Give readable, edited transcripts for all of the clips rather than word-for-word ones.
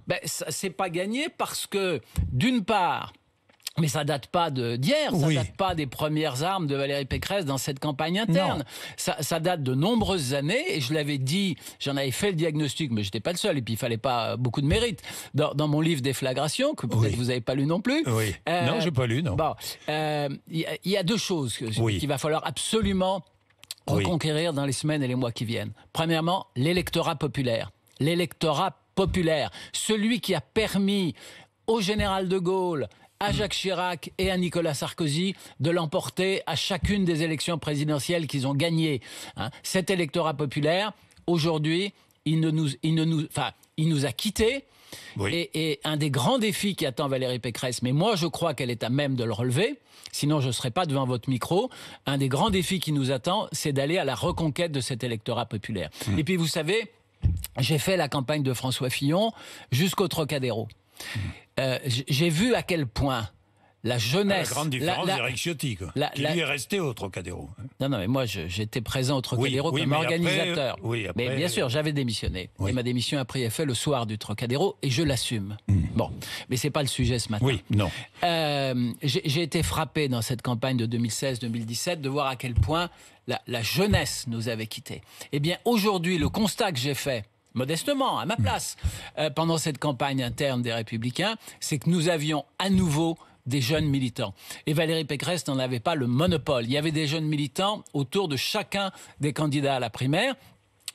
Ben, c'est pas gagné parce que, d'une part, mais ça date pas d'hier, ça date pas des premières armes de Valérie Pécresse dans cette campagne interne. Ça date de nombreuses années, et je l'avais dit, j'en avais fait le diagnostic, mais j'étais pas le seul, et puis il fallait pas beaucoup de mérite. Dans mon livre Déflagration, que peut-être vous avez pas lu non plus. Non, j'ai pas lu, non. Bon, il y a deux choses qu'il va falloir absolument reconquérir dans les semaines et les mois qui viennent. Premièrement, l'électorat populaire. L'électorat populaire. Celui qui a permis au général de Gaulle, à Jacques Chirac et à Nicolas Sarkozy de l'emporter à chacune des élections présidentielles qu'ils ont gagnées. Cet électorat populaire, aujourd'hui, il nous a quittés. Et un des grands défis qui attend Valérie Pécresse, mais moi je crois qu'elle est à même de le relever, sinon je ne serais pas devant votre micro, un des grands défis qui nous attend, c'est d'aller à la reconquête de cet électorat populaire. Et puis vous savez, j'ai fait la campagne de François Fillon jusqu'au Trocadéro. J'ai vu à quel point la jeunesse... La grande différence d'Éric Ciotti, quoi, qui lui est resté au Trocadéro. Non, mais moi, j'étais présent au Trocadéro comme organisateur. Après, mais bien sûr, j'avais démissionné. Et ma démission a pris effet le soir du Trocadéro, et je l'assume. Bon, mais c'est pas le sujet ce matin. J'ai été frappé dans cette campagne de 2016-2017 de voir à quel point la jeunesse nous avait quittés. Eh bien, aujourd'hui, le constat que j'ai fait, modestement, à ma place, pendant cette campagne interne des Républicains, c'est que nous avions à nouveau des jeunes militants. Et Valérie Pécresse n'en avait pas le monopole. Il y avait des jeunes militants autour de chacun des candidats à la primaire.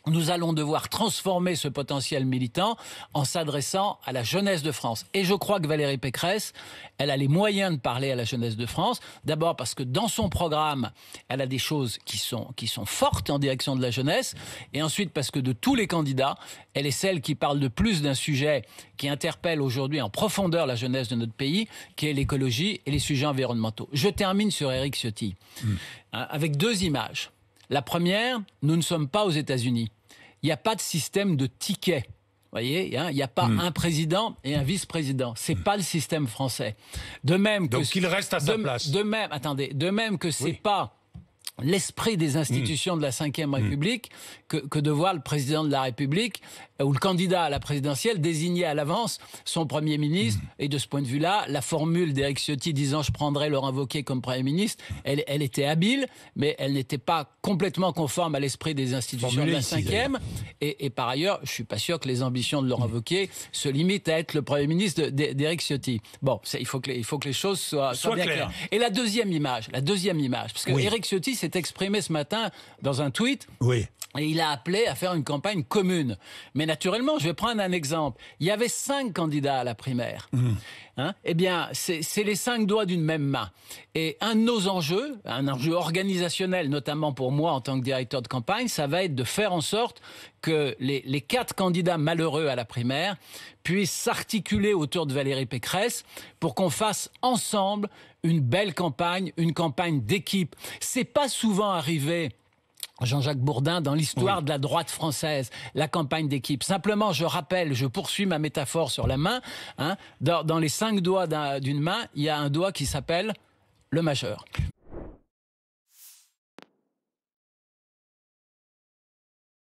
Nous allons devoir transformer ce potentiel militant en s'adressant à la jeunesse de France. Et je crois que Valérie Pécresse, elle a les moyens de parler à la jeunesse de France. D'abord parce que dans son programme, elle a des choses qui sont fortes en direction de la jeunesse. Et ensuite parce que de tous les candidats, elle est celle qui parle de plus d'un sujet qui interpelle aujourd'hui en profondeur la jeunesse de notre pays, qui est l'écologie et les sujets environnementaux. Je termine sur Éric Ciotti, avec deux images. La première, nous ne sommes pas aux États-Unis. Il n'y a pas de système de tickets. Vous voyez, il n'y a pas un président et un vice-président. C'est pas le système français. De même que donc il reste à sa place. De même que c'est pas l'esprit des institutions de la Ve République que de voir le président de la République ou le candidat à la présidentielle désigner à l'avance son Premier ministre. Et de ce point de vue-là, la formule d'Éric Ciotti disant « je prendrai Laurent Wauquiez comme Premier ministre », elle était habile, mais elle n'était pas complètement conforme à l'esprit des institutions de la Ve. Et par ailleurs, je suis pas sûr que les ambitions de Laurent Wauquiez se limitent à être le Premier ministre d'Éric Ciotti. Bon, il faut que les choses soient bien claires. Et la deuxième image, parce que Éric Ciotti s'est exprimé ce matin dans un tweet. Et il a appelé à faire une campagne commune. Mais naturellement, je vais prendre un exemple. Il y avait 5 candidats à la primaire. Eh bien, c'est les 5 doigts d'une même main. Et un de nos enjeux, un enjeu organisationnel, notamment pour moi en tant que directeur de campagne, ça va être de faire en sorte que les 4 candidats malheureux à la primaire puissent s'articuler autour de Valérie Pécresse pour qu'on fasse ensemble une belle campagne, une campagne d'équipe. C'est pas souvent arrivé, Jean-Jacques Bourdin, dans l'histoire de la droite française, la campagne d'équipe. Simplement, je rappelle, je poursuis ma métaphore sur la main, dans les 5 doigts d'une main, il y a un doigt qui s'appelle le majeur.